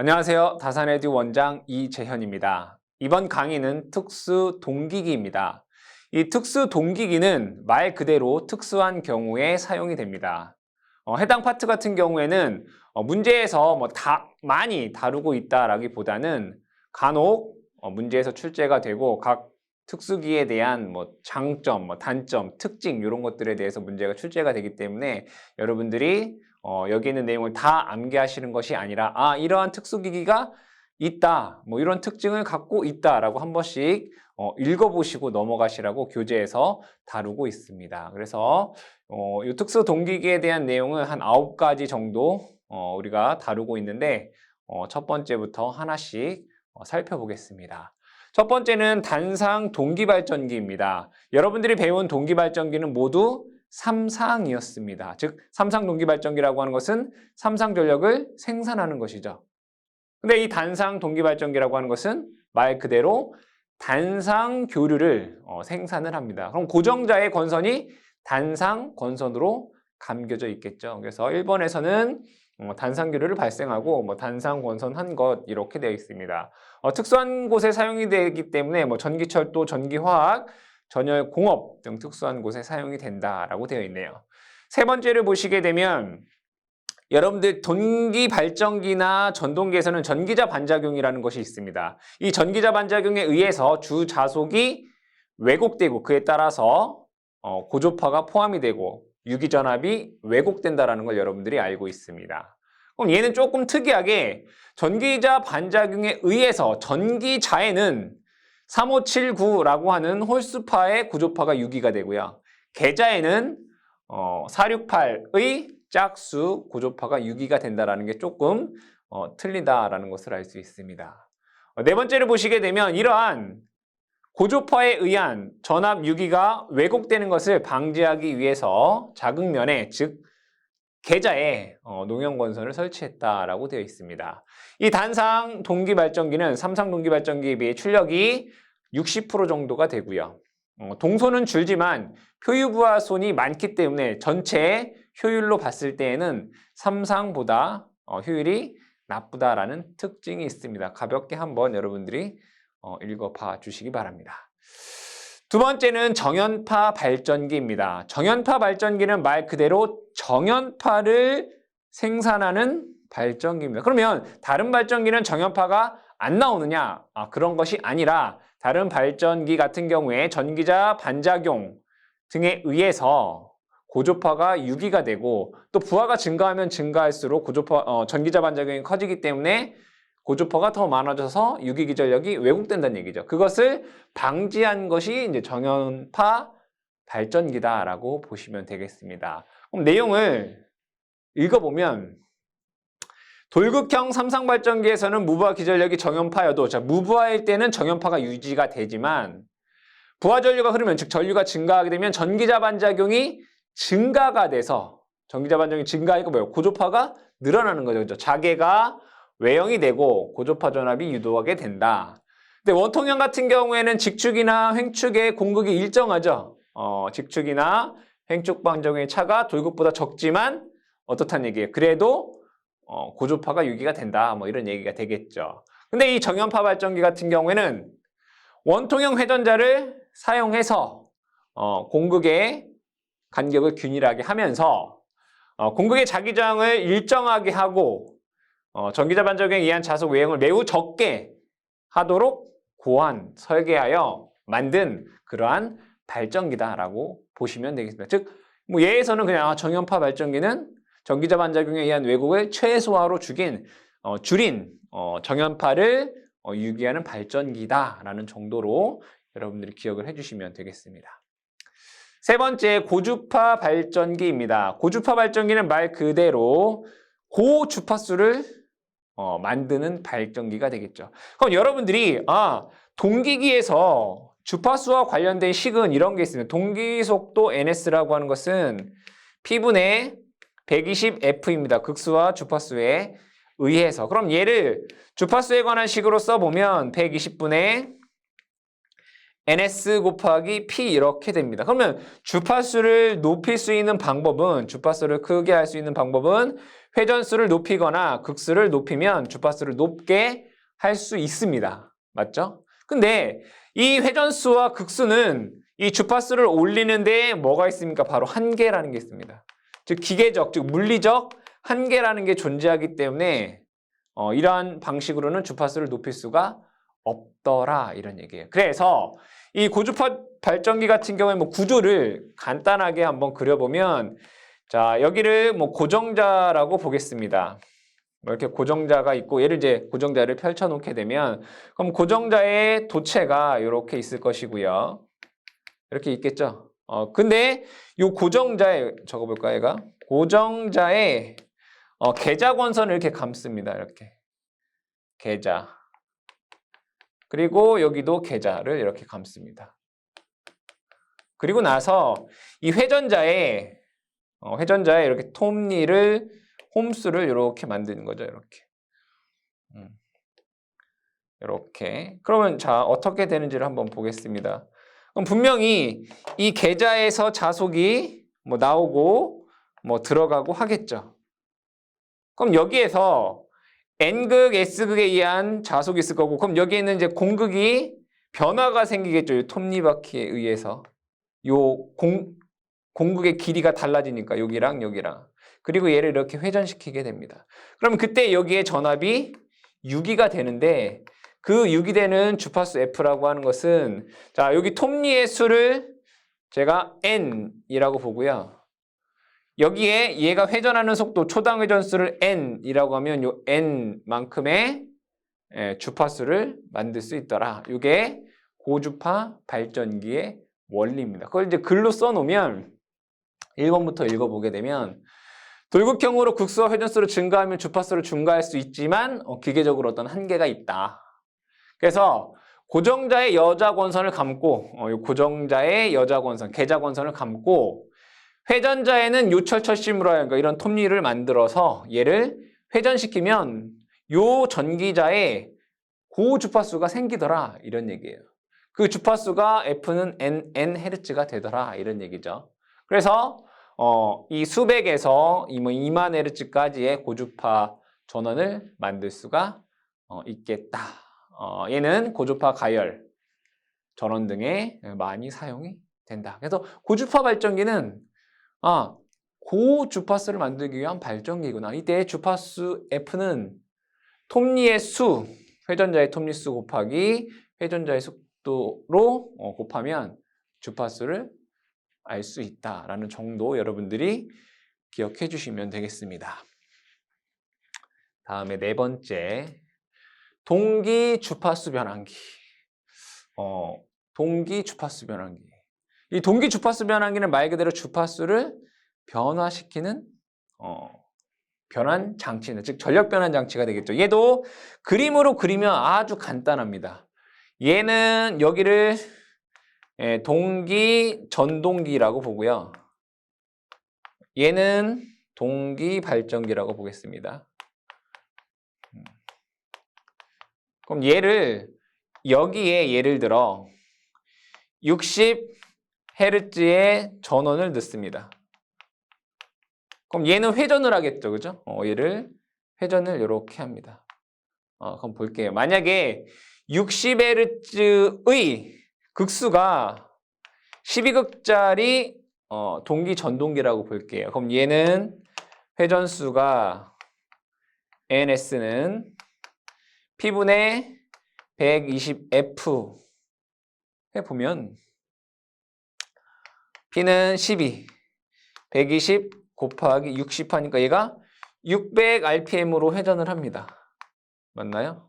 안녕하세요. 다산에듀 원장 이재현입니다. 이번 강의는 특수 동기기입니다. 이 특수 동기기는 말 그대로 특수한 경우에 사용이 됩니다. 해당 파트 같은 경우에는 문제에서 많이 다루고 있다라기보다는 간혹 문제에서 출제가 되고 각 특수기에 대한 장점, 단점, 특징 이런 것들에 대해서 문제가 출제가 되기 때문에 여러분들이 여기 있는 내용을 다 암기하시는 것이 아니라 이러한 특수기기가 있다, 이런 특징을 갖고 있다라고 한 번씩 읽어보시고 넘어가시라고 교재에서 다루고 있습니다. 그래서 이 특수 동기기에 대한 내용은 한 9가지 정도 우리가 다루고 있는데 첫 번째부터 하나씩 살펴보겠습니다. 첫 번째는 단상 동기발전기입니다. 여러분들이 배운 동기발전기는 모두 3상이었습니다. 즉 3상 동기발전기라고 하는 것은 3상 전력을 생산하는 것이죠. 근데 이 단상 동기발전기라고 하는 것은 말 그대로 단상 교류를 생산을 합니다. 그럼 고정자의 권선이 단상 권선으로 감겨져 있겠죠. 그래서 1번에서는 단상 교류를 발생하고 단상 권선 한 것 이렇게 되어 있습니다. 특수한 곳에 사용이 되기 때문에 전기철도, 전기화학, 전열공업 등 특수한 곳에 사용이 된다라고 되어 있네요. 세 번째를 보시게 되면 여러분들 동기발전기나 전동기에서는 전기자 반작용이라는 것이 있습니다. 이 전기자 반작용에 의해서 주자속이 왜곡되고 그에 따라서 고조파가 포함이 되고 유기전압이 왜곡된다는 걸 여러분들이 알고 있습니다. 그럼 얘는 조금 특이하게 전기자 반작용에 의해서 전기자에는 3579라고 하는 홀수파의 고조파가 유기가 되고요. 계자에는 468의 짝수 고조파가 유기가 된다는 게 조금 틀리다라는 것을 알 수 있습니다. 네 번째를 보시게 되면 이러한 고조파에 의한 전압 유기가 왜곡되는 것을 방지하기 위해서 자극면에 즉 계자에 농연권선을 설치했다라고 되어 있습니다. 이 단상 동기발전기는 3상 동기발전기에 비해 출력이 60% 정도가 되고요. 동소는 줄지만 표유부하손이 많기 때문에 전체 효율로 봤을 때에는 3상보다 효율이 나쁘다라는 특징이 있습니다. 가볍게 한번 여러분들이 읽어봐 주시기 바랍니다. 두 번째는 정연파 발전기입니다. 정연파 발전기는 말 그대로 정연파를 생산하는 발전기입니다. 그러면 다른 발전기는 정연파가 안 나오느냐? 그런 것이 아니라 다른 발전기 같은 경우에 전기자 반작용 등에 의해서 고조파가 유기가 되고 또 부하가 증가하면 증가할수록 전기자 반작용이 커지기 때문에 고조파가 더 많아져서 유기기전력이 왜곡된다는 얘기죠. 그것을 방지한 것이 이제 정연파 발전기다라고 보시면 되겠습니다. 그럼 내용을 읽어보면 돌극형 3상 발전기에서는 무부하 기전력이 정연파여도 무부하일 때는 정연파가 유지가 되지만 부하 전류가 흐르면 즉 전류가 증가하게 되면 전기자 반작용이 증가가 돼서 전기자 반작용이 증가하니까 고조파가 늘어나는 거죠. 자개가 외형이 되고 고조파 전압이 유도하게 된다. 근데 원통형 같은 경우에는 직축이나 횡축의 공극이 일정하죠. 직축이나 횡축 반작용의 차가 돌극보다 적지만 어떻다는 얘기예요. 그래도 고조파가 유기가 된다. 이런 얘기가 되겠죠. 근데 이 정연파 발전기 같은 경우에는 원통형 회전자를 사용해서 공극의 간격을 균일하게 하면서 공극의 자기장을 일정하게 하고 전기자 반작용에 의한 자속 외형을 매우 적게 하도록 설계하여 만든 그러한 발전기다라고 보시면 되겠습니다. 즉, 예에서는 그냥 정연파 발전기는 전기자 반작용에 의한 왜곡을 최소화로 줄인 정연파를 유기하는 발전기다라는 정도로 여러분들이 기억을 해주시면 되겠습니다. 세 번째, 고주파 발전기입니다. 고주파 발전기는 말 그대로 고주파수를 만드는 발전기가 되겠죠. 그럼 여러분들이 동기기에서 주파수와 관련된 식은 이런 게 있습니다. 동기속도 NS라고 하는 것은 P분의 120F입니다. 극수와 주파수에 의해서. 그럼 얘를 주파수에 관한 식으로 써보면 120분의 ns 곱하기 p 이렇게 됩니다. 그러면 주파수를 높일 수 있는 방법은, 주파수를 크게 할 수 있는 방법은 회전수를 높이거나 극수를 높이면 주파수를 높게 할 수 있습니다. 맞죠? 근데 이 회전수와 극수는 이 주파수를 올리는데 뭐가 있습니까? 바로 한계라는 게 있습니다. 즉 기계적, 즉 물리적 한계라는 게 존재하기 때문에 이러한 방식으로는 주파수를 높일 수가 없더라 이런 얘기예요. 그래서 이 고주파 발전기 같은 경우에 뭐 구조를 간단하게 한번 그려보면, 자 여기를 뭐 고정자라고 보겠습니다. 뭐 이렇게 고정자가 있고, 얘를 이제 고정자를 펼쳐 놓게 되면, 그럼 고정자의 도체가 이렇게 있을 것이고요. 이렇게 있겠죠. 근데 이 고정자에 적어볼까 얘가 고정자의 계자 권선을 이렇게 감습니다. 이렇게 계자. 그리고 여기도 계자를 이렇게 감습니다. 그리고 나서 이 회전자에 이렇게 톱니를 홈수를 이렇게 만드는 거죠. 이렇게. 이렇게. 그러면 자 어떻게 되는지를 한번 보겠습니다. 그럼 분명히 이 계자에서 자속이 뭐 나오고 뭐 들어가고 하겠죠. 그럼 여기에서 N극, S극에 의한 자속이 있을 거고, 그럼 여기에는 이제 공극이 변화가 생기겠죠. 이 톱니바퀴에 의해서. 공극의 길이가 달라지니까 여기랑 여기랑. 그리고 얘를 이렇게 회전시키게 됩니다. 그럼 그때 여기에 전압이 6기가 되는데, 그 6이 되는 주파수 F라고 하는 것은, 자 여기 톱니의 수를 제가 N이라고 보고요. 여기에 얘가 회전하는 속도, 초당 회전수를 N이라고 하면 요 N만큼의 주파수를 만들 수 있더라. 이게 고주파 발전기의 원리입니다. 그걸 이제 글로 써놓으면 1번부터 읽어보게 되면, 돌극형으로 극수와 회전수를 증가하면 주파수를 증가할 수 있지만 기계적으로 어떤 한계가 있다. 그래서 고정자의 여자 권선을 감고, 고정자의 여자 권선, 계자 권선을 감고, 회전자에는 요철철심으로 그러니까 이런 톱니를 만들어서 얘를 회전시키면 요 전기자에 고주파수가 생기더라 이런 얘기예요. 그 주파수가 F는 N Hz가 되더라 이런 얘기죠. 그래서 이 수백에서 2만 Hz까지의 고주파 전원을 만들 수가 있겠다. 얘는 고주파 가열 전원 등에 많이 사용이 된다. 그래서 고주파 발전기는 고주파수를 만들기 위한 발전기구나. 이때 주파수 F는 톱니의 수, 회전자의 톱니 수 곱하기 회전자의 속도로 곱하면 주파수를 알 수 있다라는 정도 여러분들이 기억해 주시면 되겠습니다. 다음에 네 번째, 동기 주파수 변환기. 동기 주파수 변환기. 이 동기 주파수 변환기는 말 그대로 주파수를 변화시키는 변환 장치는, 즉 전력 변환 장치가 되겠죠. 얘도 그림으로 그리면 아주 간단합니다. 얘는 여기를 동기 전동기라고 보고요. 얘는 동기 발전기라고 보겠습니다. 그럼 얘를 여기에 예를 들어 60Hz의 전원을 넣습니다. 그럼 얘는 회전을 하겠죠, 그죠? 얘를 회전을 이렇게 합니다. 그럼 볼게요. 만약에 60Hz의 극수가 12극짜리 동기 전동기라고 볼게요. 그럼 얘는 회전수가 NS는 P분의 120F 해보면 P는 12, 120 곱하기 60 하니까 얘가 600rpm으로 회전을 합니다. 맞나요?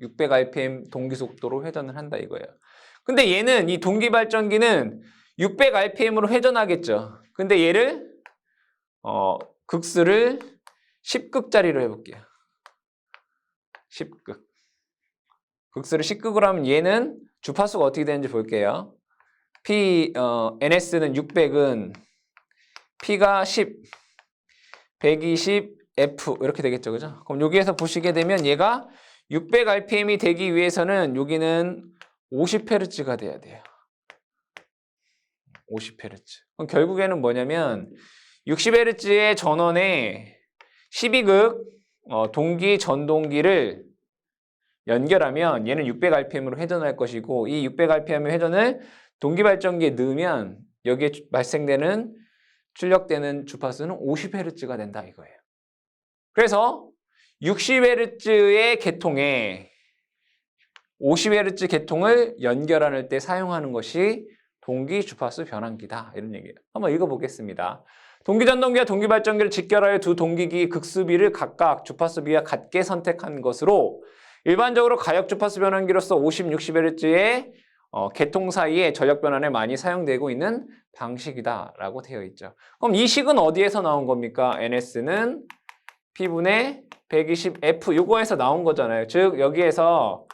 600rpm 동기 속도로 회전을 한다 이거예요. 근데 얘는, 이 동기 발전기는 600rpm으로 회전하겠죠. 근데 얘를 극수를 10극짜리로 해볼게요. 10극. 극수를 10극으로 하면 얘는 주파수가 어떻게 되는지 볼게요. NS는 600은 P가 10, 120F 이렇게 되겠죠, 그죠? 그럼 여기에서 보시게 되면 얘가 600rpm이 되기 위해서는 여기는 50Hz가 돼야 돼요. 50Hz. 그럼 결국에는 뭐냐면 60Hz의 전원에 12극 동기 전동기를 연결하면 얘는 600rpm으로 회전할 것이고 이 600rpm의 회전을 동기 발전기에 넣으면 여기에 발생되는 출력되는 주파수는 50Hz가 된다 이거예요. 그래서 60Hz의 계통에 50Hz 계통을 연결할 때 사용하는 것이 동기 주파수 변환기다 이런 얘기예요. 한번 읽어보겠습니다. 동기전동기와 동기발전기를 직결하여 두 동기기의 극수비를 각각 주파수비와 같게 선택한 것으로 일반적으로 가역 주파수 변환기로서 50, 60Hz의 계통 사이에 전력 변환에 많이 사용되고 있는 방식이다라고 되어 있죠. 그럼 이 식은 어디에서 나온 겁니까? NS는 P분의 120F 요거에서 나온 거잖아요. 즉 여기에서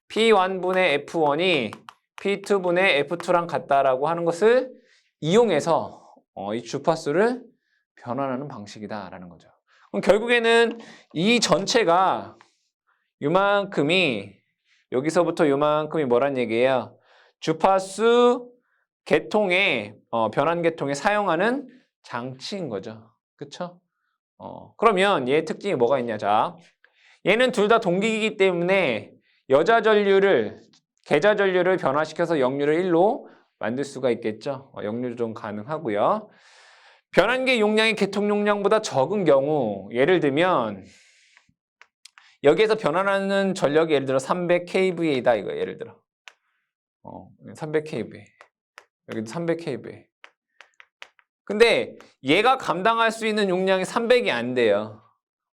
P1분의 F1이 P2분의 F2랑 같다라고 하는 것을 이용해서 이 주파수를 변환하는 방식이다라는 거죠. 그럼 결국에는 이 전체가 요만큼이 여기서부터 요만큼이 뭐란 얘기예요? 주파수 계통에 변환 계통에 사용하는 장치인 거죠. 그쵸? 그러면 얘의 특징이 뭐가 있냐? 자, 얘는 둘 다 동기이기 때문에 계좌 전류를 변화시켜서 역류를 1로 만들 수가 있겠죠. 역류 조정 가능하고요. 변환기 용량이 계통 용량보다 적은 경우 예를 들면 여기에서 변환하는 전력이 예를 들어 300kVA다 이거 예를 들어 300kVA 여기도 300kVA 근데 얘가 감당할 수 있는 용량이 300이 안 돼요.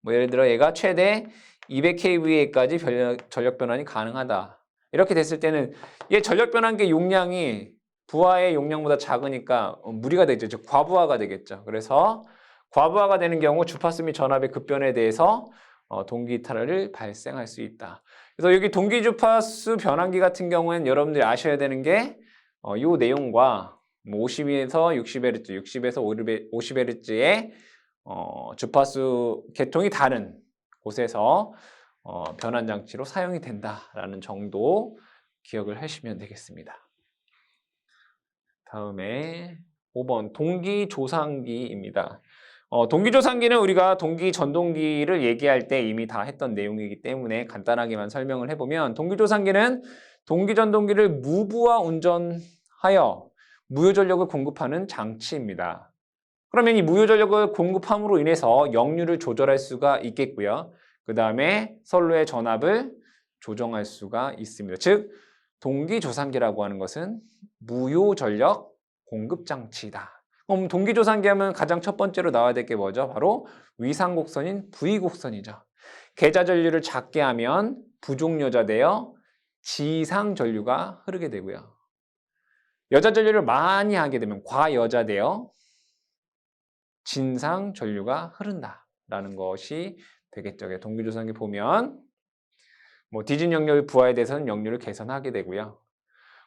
뭐 예를 들어 얘가 최대 200kVA까지 전력 변환이 가능하다. 이렇게 됐을 때는 얘 전력 변환기 용량이 부하의 용량보다 작으니까 무리가 되죠. 즉 과부하가 되겠죠. 그래서 과부하가 되는 경우 주파수 및 전압의 급변에 대해서 동기 이탈을 발생할 수 있다. 그래서 여기 동기 주파수 변환기 같은 경우에는 여러분들이 아셔야 되는 게 이 내용과 50에서 60Hz, 60에서 50Hz의 주파수 계통이 다른 곳에서 변환 장치로 사용이 된다라는 정도 기억을 하시면 되겠습니다. 다음에 5번 동기조상기입니다. 동기조상기는 우리가 동기전동기를 얘기할 때 이미 다 했던 내용이기 때문에 간단하게만 설명을 해보면 동기조상기는 동기전동기를 무부하 운전하여 무효전력을 공급하는 장치입니다. 그러면 이 무효전력을 공급함으로 인해서 역류를 조절할 수가 있겠고요. 그 다음에 선로의 전압을 조정할 수가 있습니다. 즉 동기조상기라고 하는 것은 무효전력 공급장치이다. 그럼 동기조상기 하면 가장 첫 번째로 나와야 될 게 뭐죠? 바로 위상곡선인 V곡선이죠. 계좌전류를 작게 하면 부족여자되어 지상전류가 흐르게 되고요. 여자전류를 많이 하게 되면 과여자되어 진상전류가 흐른다라는 것이 되겠죠. 동기조상기 보면 디진 역류 부하에 대해서는 역류를 개선하게 되고요.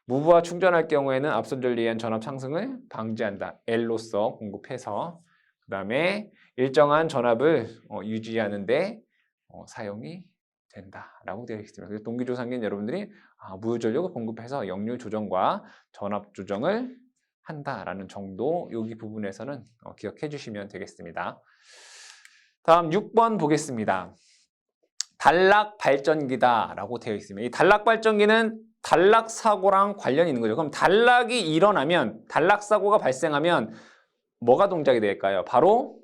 무부하 충전할 경우에는 앞선 전류에 의한 전압 상승을 방지한다. L로서 공급해서 그 다음에 일정한 전압을 유지하는 데 사용이 된다라고 되어 있습니다. 그래서 동기조상기는 여러분들이 무효전력을 공급해서 역류 조정과 전압 조정을 한다라는 정도 여기 부분에서는 기억해 주시면 되겠습니다. 다음 6번 보겠습니다. 단락 발전기다라고 되어 있습니다. 이 단락 발전기는 단락 사고랑 관련이 있는 거죠. 그럼 단락이 일어나면 단락 사고가 발생하면 뭐가 동작이 될까요? 바로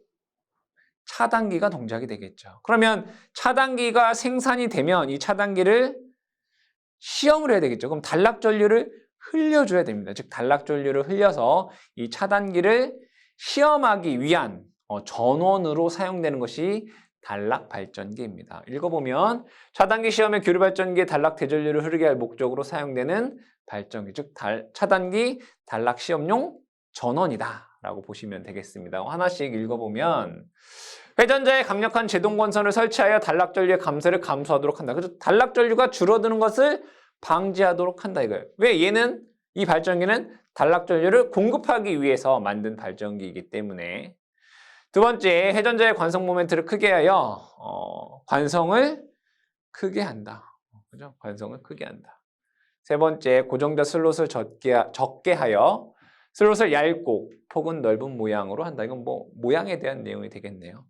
차단기가 동작이 되겠죠. 그러면 차단기가 생산이 되면 이 차단기를 시험을 해야 되겠죠. 그럼 단락 전류를 흘려줘야 됩니다. 즉 단락 전류를 흘려서 이 차단기를 시험하기 위한 전원으로 사용되는 것이 단락 발전기입니다. 읽어보면 차단기 시험에 교류 발전기에 단락 대전류를 흐르게 할 목적으로 사용되는 발전기, 즉 차단기 단락 시험용 전원이다 라고 보시면 되겠습니다. 하나씩 읽어보면 회전자에 강력한 제동건선을 설치하여 단락 전류의 감소를 감소하도록 한다. 그래서 단락 전류가 줄어드는 것을 방지하도록 한다 이거예요. 왜? 얘는 이 발전기는 단락 전류를 공급하기 위해서 만든 발전기이기 때문에. 두 번째, 회전자의 관성 모멘트를 크게 하여 관성을 크게 한다. 그죠? 관성을 크게 한다. 세 번째, 고정자 슬롯을 적게 하여 슬롯을 얇고 폭은 넓은 모양으로 한다. 이건 뭐 모양에 대한 내용이 되겠네요.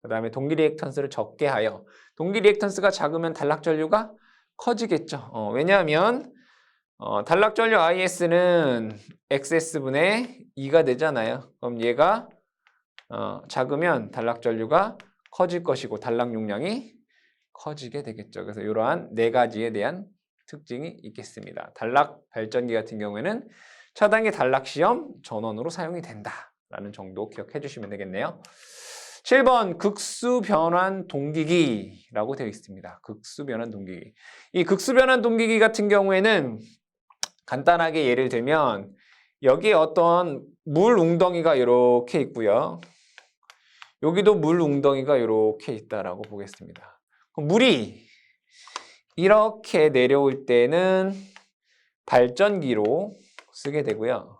그 다음에 동기 리액턴스를 적게 하여. 동기 리액턴스가 작으면 단락 전류가 커지겠죠. 왜냐하면 단락 전류 IS는 XS분의 2가 되잖아요. 그럼 얘가 작으면 단락 전류가 커질 것이고 단락 용량이 커지게 되겠죠. 그래서 이러한 네 가지에 대한 특징이 있겠습니다. 단락 발전기 같은 경우에는 차단기 단락 시험 전원으로 사용이 된다라는 정도 기억해 주시면 되겠네요. 7번 극수 변환 동기기라고 되어 있습니다. 극수 변환 동기기. 이 극수 변환 동기기 같은 경우에는 간단하게 예를 들면 여기에 어떤 물 웅덩이가 이렇게 있고요. 여기도 물 웅덩이가 이렇게 있다라고 보겠습니다. 그럼 물이 이렇게 내려올 때는 발전기로 쓰게 되고요.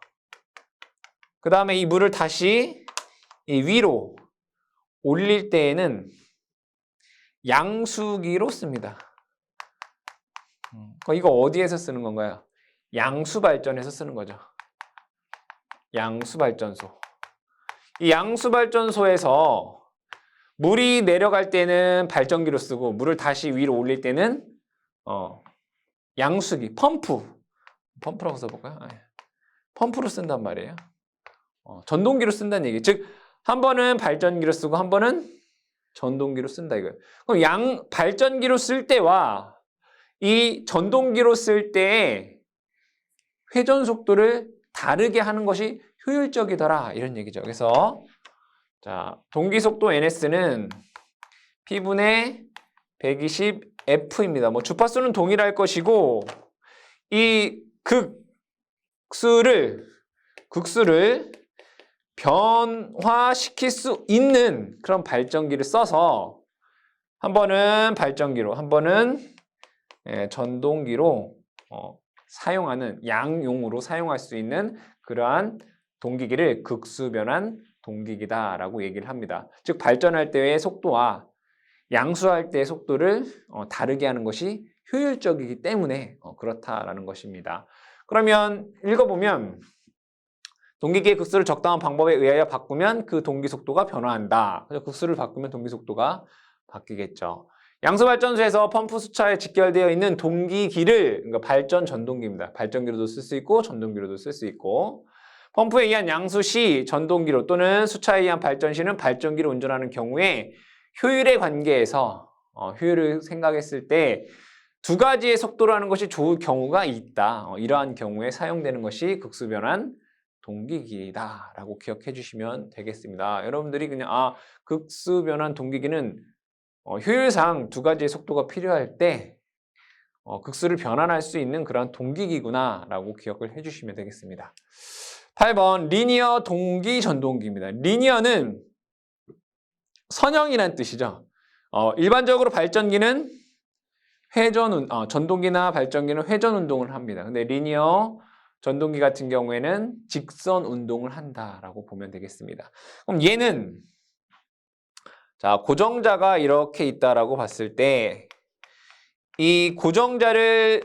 그 다음에 이 물을 다시 이 위로 올릴 때에는 양수기로 씁니다. 이거 어디에서 쓰는 건가요? 양수발전에서 쓰는 거죠. 양수발전소. 이 양수발전소에서 물이 내려갈 때는 발전기로 쓰고 물을 다시 위로 올릴 때는 양수기, 펌프라고 써볼까요? 펌프로 쓴단 말이에요. 전동기로 쓴다는 얘기. 즉, 한 번은 발전기로 쓰고 한 번은 전동기로 쓴다 이거예요. 그럼 발전기로 쓸 때와 이 전동기로 쓸 때의 회전 속도를 다르게 하는 것이 효율적이더라 이런 얘기죠. 그래서 자, 동기 속도 NS는 P분의 120F입니다. 뭐 주파수는 동일할 것이고 이 극수를 변화시킬 수 있는 그런 발전기를 써서 한 번은 발전기로, 한 번은 전동기로 사용하는 양용으로 사용할 수 있는 그러한 동기기를 극수변환 동기기다라고 얘기를 합니다. 즉 발전할 때의 속도와 양수할 때의 속도를 다르게 하는 것이 효율적이기 때문에 그렇다라는 것입니다. 그러면 읽어보면 동기기의 극수를 적당한 방법에 의하여 바꾸면 그 동기 속도가 변화한다. 그래서 극수를 바꾸면 동기 속도가 바뀌겠죠. 양수발전소에서 펌프 수차에 직결되어 있는 동기기를 그러니까 발전 전동기입니다. 발전기로도 쓸 수 있고 전동기로도 쓸 수 있고 펌프에 의한 양수 시 전동기로 또는 수차에 의한 발전 시는 발전기로 운전하는 경우에 효율의 관계에서 효율을 생각했을 때 두 가지의 속도로 하는 것이 좋을 경우가 있다. 이러한 경우에 사용되는 것이 극수변환 동기기다라고 기억해 주시면 되겠습니다. 여러분들이 그냥 극수변환 동기기는 효율상 두 가지의 속도가 필요할 때 극수를 변환할 수 있는 그런 동기기구나 라고 기억을 해주시면 되겠습니다. 8번 리니어 동기 전동기입니다. 리니어는 선형이란 뜻이죠. 일반적으로 발전기는 전동기나 발전기는 회전 운동을 합니다. 근데 리니어 전동기 같은 경우에는 직선 운동을 한다라고 보면 되겠습니다. 그럼 얘는 자, 고정자가 이렇게 있다라고 봤을 때 이 고정자를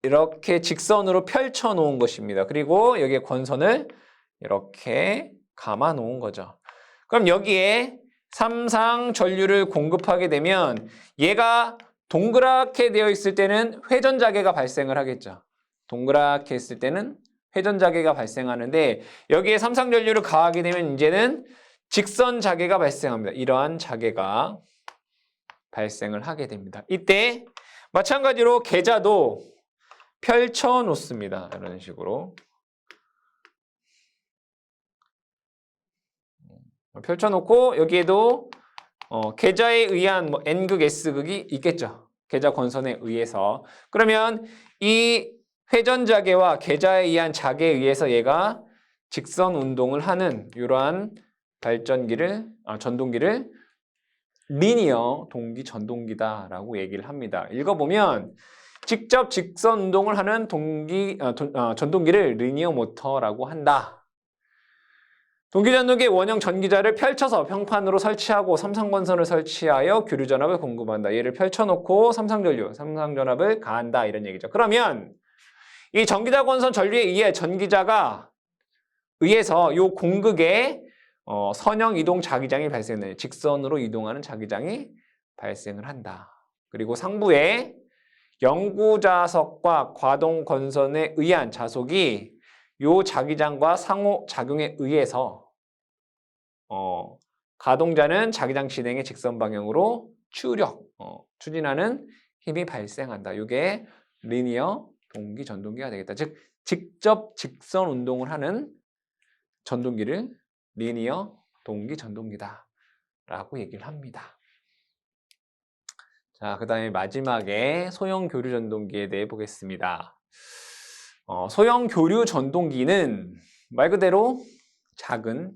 이렇게 직선으로 펼쳐 놓은 것입니다. 그리고 여기에 권선을 이렇게 감아 놓은 거죠. 그럼 여기에 삼상 전류를 공급하게 되면 얘가 동그랗게 되어 있을 때는 회전자계가 발생을 하겠죠. 동그랗게 했을 때는 회전자계가 발생하는데 여기에 삼상 전류를 가하게 되면 이제는 직선 자계가 발생합니다. 이러한 자계가 발생을 하게 됩니다. 이때 마찬가지로 계자도 펼쳐 놓습니다. 이런 식으로 펼쳐 놓고 여기에도 계자에 의한 N극, S극이 있겠죠. 계자 권선에 의해서. 그러면 이 회전자계와 계자에 의한 자계에 의해서 얘가 직선 운동을 하는 이러한 전동기를 리니어 동기 전동기다라고 얘기를 합니다. 읽어보면 직접 직선 운동을 하는 전동기를 리니어 모터라고 한다. 동기 전동기의 원형 전기자를 펼쳐서 평판으로 설치하고 삼상권선을 설치하여 교류 전압을 공급한다. 얘를 펼쳐놓고 삼상전압을 가한다. 이런 얘기죠. 그러면 이 전기자 권선 전류에 의해 전기자가 의해서 요 공극에 선형 이동 자기장이 발생해요. 직선으로 이동하는 자기장이 발생을 한다. 그리고 상부에 영구자석과 과동건선에 의한 자속이 요 자기장과 상호작용에 의해서 가동자는 자기장 진행의 직선 방향으로 추진하는 힘이 발생한다. 이게 리니어 동기 전동기가 되겠다. 즉 직접 직선 운동을 하는 전동기를 리니어 동기 전동기다 라고 얘기를 합니다. 자, 그 다음에 마지막에 소형 교류 전동기에 대해 보겠습니다. 소형 교류 전동기는 말 그대로 작은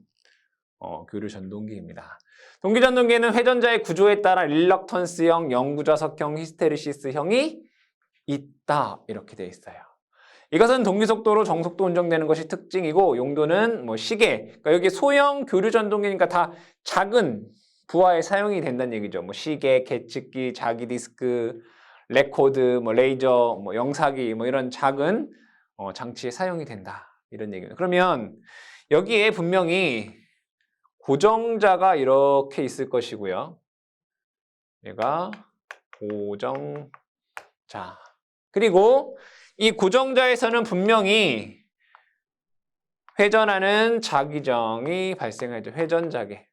교류 전동기입니다. 동기 전동기에는 회전자의 구조에 따라 릴럭턴스형, 영구자석형, 히스테리시스형이 있다 이렇게 되어 있어요. 이것은 동기 속도로 정속도 운전되는 것이 특징이고 용도는 뭐 시계, 그러니까 여기 소형 교류 전동기니까 다 작은 부하에 사용이 된다는 얘기죠. 뭐 시계, 계측기, 자기 디스크, 레코드, 뭐 레이저, 뭐 영사기, 뭐 이런 작은 장치에 사용이 된다 이런 얘기입니다. 그러면 여기에 분명히 고정자가 이렇게 있을 것이고요. 얘가 고정자. 그리고 이 고정자에서는 분명히 회전하는 자기장이 발생하죠. 회전자계.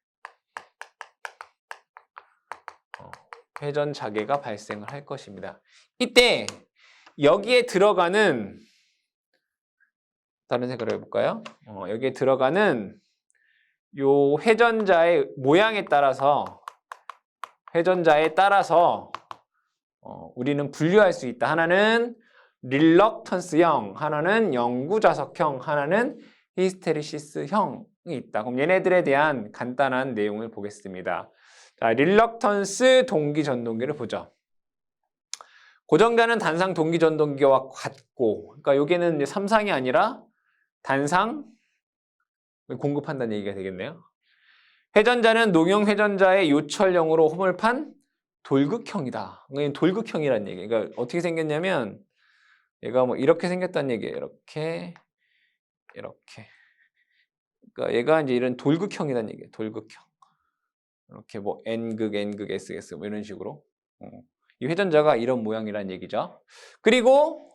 회전자계가 발생을 할 것입니다. 이때 여기에 들어가는 다른 색으로 해볼까요? 여기에 들어가는 요 회전자의 모양에 따라서 우리는 분류할 수 있다. 하나는 릴럭턴스형, 하나는 영구자석형, 하나는 히스테리시스형이 있다. 그럼 얘네들에 대한 간단한 내용을 보겠습니다. 자, 릴럭턴스 동기 전동기를 보죠. 고정자는 단상 동기 전동기와 같고, 그러니까 여기는 삼상이 아니라 단상 공급한다는 얘기가 되겠네요. 회전자는 농형 회전자의 요철형으로 홈을 판 돌극형이다. 돌극형이라는 얘기. 그러니까 어떻게 생겼냐면 얘가 뭐 이렇게 생겼다는 얘기예요. 이렇게. 그러니까 얘가 이제 이런 돌극형이라는 얘기예요. 돌극형. 이렇게 뭐 N극, SS 뭐 이런 식으로. 이 회전자가 이런 모양이라는 얘기죠. 그리고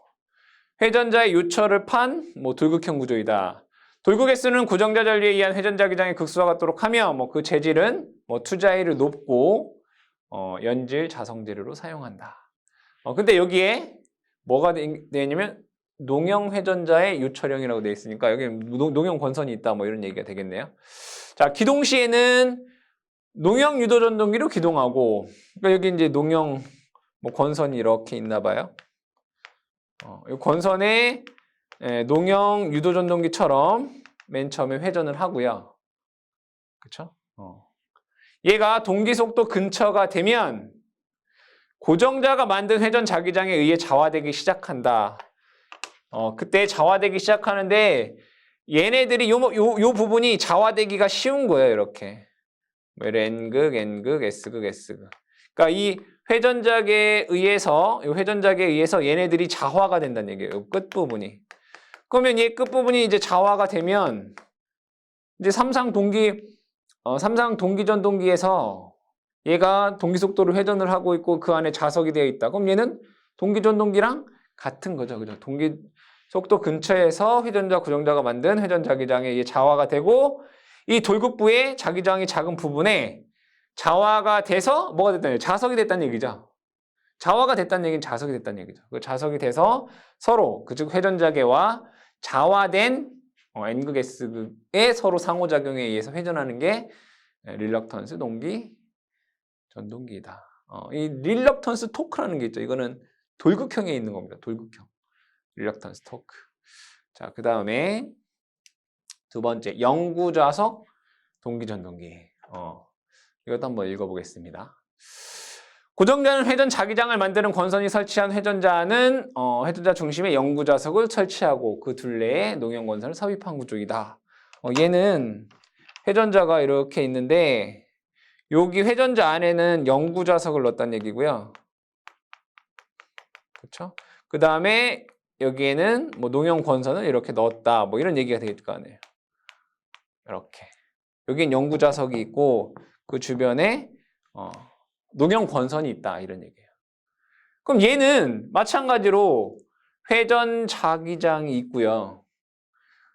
회전자의 요철을 판 뭐 돌극형 구조이다. 돌극의 수는 고정자 전류에 의한 회전자기장의 극수와 같도록 하며 뭐 그 재질은 뭐 투자율이 높고 연질 자성 재료로 사용한다. 근데 여기에 뭐가 되냐면 농형 회전자의 요철형이라고 되어 있으니까 여기 농형 권선이 있다 뭐 이런 얘기가 되겠네요. 자, 기동 시에는 농형 유도 전동기로 기동하고, 그러니까 여기 이제 농형 뭐 권선이 이렇게 있나 봐요. 이 권선에 농형 유도 전동기처럼 맨 처음에 회전을 하고요. 그렇죠? 얘가 동기 속도 근처가 되면 고정자가 만든 회전 자기장에 의해 자화되기 시작한다. 그때 자화되기 시작하는데 얘네들이 요 부분이 자화되기가 쉬운 거예요. 이렇게. N극, N극, S극, S극. 그러니까 이 회전자계에 의해서 얘네들이 자화가 된다는 얘기예요. 끝부분이. 그러면 이 끝부분이 이제 자화가 되면 이제 삼상 동기 전동기에서 얘가 동기 속도로 회전을 하고 있고 그 안에 자석이 되어 있다. 그럼 얘는 동기 전동기랑 같은 거죠. 그죠? 동기 속도 근처에서 회전자 고정자가 만든 회전 자기장에 의해 자화가 되고 이 돌극부의 자기장이 작은 부분에 자화가 돼서 뭐가 됐다는 얘기죠? 자석이 됐다는 얘기죠. 자화가 됐다는 얘기는 자석이 됐다는 얘기죠. 그 자석이 돼서 서로 즉 회전자계와 자화된 N극, S극의 서로 상호작용에 의해서 회전하는 게 릴럭턴스 동기 전동기이다. 이 릴럭턴스 토크라는 게 있죠. 이거는 돌극형에 있는 겁니다. 돌극형. 릴럭턴스 토크. 자, 그 다음에 두 번째, 영구좌석 동기 전동기. 이것도 한번 읽어보겠습니다. 고정자는 회전 자기장을 만드는 권선이 설치한 회전자는 회전자 중심에 영구좌석을 설치하고 그 둘레에 농형 권선을 삽입한 구조이다. 얘는 회전자가 이렇게 있는데 여기 회전자 안에는 영구좌석을 넣었다는 얘기고요. 그렇죠? 그 다음에 여기에는 뭐 농형 권선을 이렇게 넣었다. 뭐 이런 얘기가 되겠 거 아니에요. 이렇게. 여긴 영구자석이 있고 그 주변에 농형 권선이 있다 이런 얘기예요. 그럼 얘는 마찬가지로 회전 자기장이 있고요.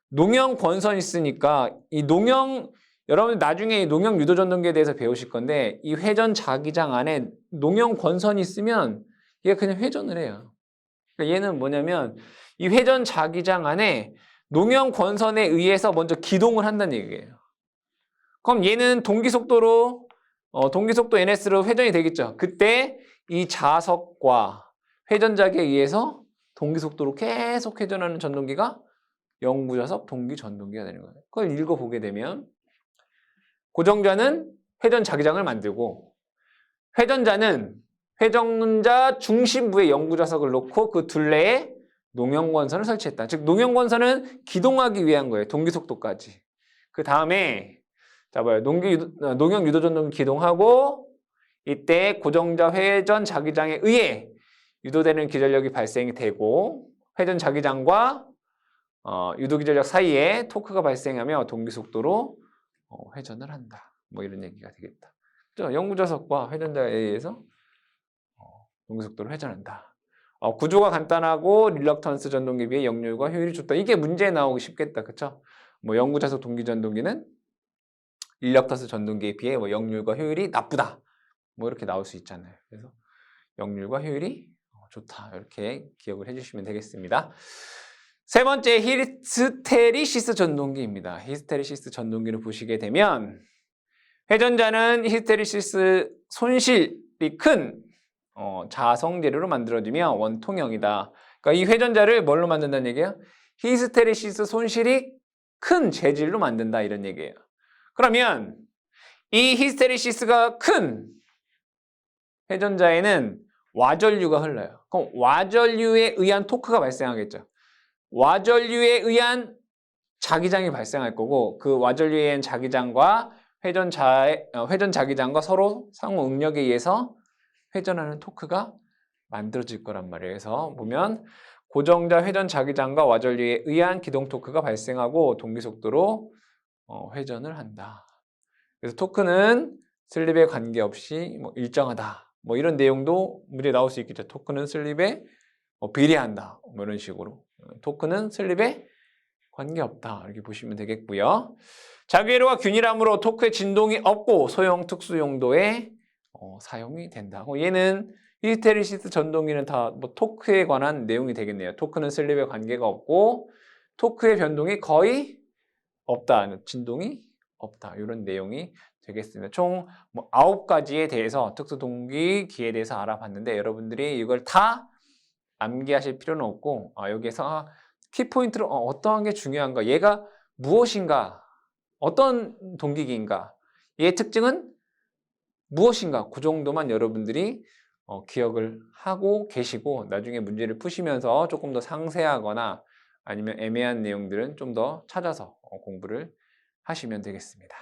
농형 권선이 있으니까 이 농형 여러분들 나중에 농형 유도 전동기에 대해서 배우실 건데 이 회전 자기장 안에 농형 권선이 있으면 얘가 그냥 회전을 해요. 그러니까 얘는 뭐냐면 이 회전 자기장 안에 농형 권선에 의해서 먼저 기동을 한다는 얘기예요. 그럼 얘는 동기속도로 동기속도 ns로 회전이 되겠죠. 그때 이 자석과 회전자기에 의해서 동기속도로 계속 회전하는 전동기가 영구자석 동기전동기가 되는 거예요. 그걸 읽어보게 되면 고정자는 회전 자기장을 만들고 회전자는 회전자 중심부에 영구자석을 놓고 그 둘레에 농형권선을 설치했다. 즉 농형권선은 기동하기 위한 거예요. 동기속도까지. 그 다음에 자 뭐야 농형 유도전동기 기동하고 이때 고정자 회전 자기장에 의해 유도되는 기전력이 발생이 되고 회전 자기장과 유도 기전력 사이에 토크가 발생하며 동기속도로 회전을 한다. 뭐 이런 얘기가 되겠다. 그렇죠? 영구자석과 회전자에 의해서 동기속도로 회전한다. 구조가 간단하고 릴럭턴스 전동기에 비해 역률과 효율이 좋다. 이게 문제에 나오기 쉽겠다. 그렇죠? 뭐 영구자석 동기전동기는 릴럭턴스 전동기에 비해 뭐 역률과 효율이 나쁘다. 뭐 이렇게 나올 수 있잖아요. 그래서 역률과 효율이 좋다. 이렇게 기억을 해주시면 되겠습니다. 세 번째 히스테리시스 전동기입니다. 히스테리시스 전동기를 보시게 되면 회전자는 히스테리시스 손실이 큰 자성 재료로 만들어지며 원통형이다. 그러니까 이 회전자를 뭘로 만든다는 얘기예요? 히스테리시스 손실이 큰 재질로 만든다 이런 얘기예요. 그러면 이 히스테리시스가 큰 회전자에는 와전류가 흘러요. 그럼 와전류에 의한 토크가 발생하겠죠. 와전류에 의한 자기장이 발생할 거고 그 와전류에 의한 자기장과 회전 자기장과 서로 상호 응력에 의해서 회전하는 토크가 만들어질 거란 말이에요. 그래서 보면 고정자 회전 자기장과 와전류에 의한 기동 토크가 발생하고 동기속도로 회전을 한다. 그래서 토크는 슬립에 관계없이 뭐 일정하다. 뭐 이런 내용도 문제에 나올 수 있겠죠. 토크는 슬립에 비례한다. 뭐 이런 식으로. 토크는 슬립에 관계없다. 이렇게 보시면 되겠고요. 자기회로가 균일함으로 토크의 진동이 없고 소형 특수 용도에 사용이 된다. 얘는 히스테리시스 전동기는 다 뭐 토크에 관한 내용이 되겠네요. 토크는 슬립에 관계가 없고 토크의 변동이 거의 없다. 진동이 없다. 이런 내용이 되겠습니다. 총 뭐 9가지에 대해서 특수 동기기에 대해서 알아봤는데 여러분들이 이걸 다 암기하실 필요는 없고 여기에서 키포인트로 어떠한 게 중요한가, 얘가 무엇인가, 어떤 동기기인가, 얘의 특징은 무엇인가, 그 정도만 여러분들이 기억을 하고 계시고 나중에 문제를 푸시면서 조금 더 상세하거나 아니면 애매한 내용들은 좀 더 찾아서 공부를 하시면 되겠습니다.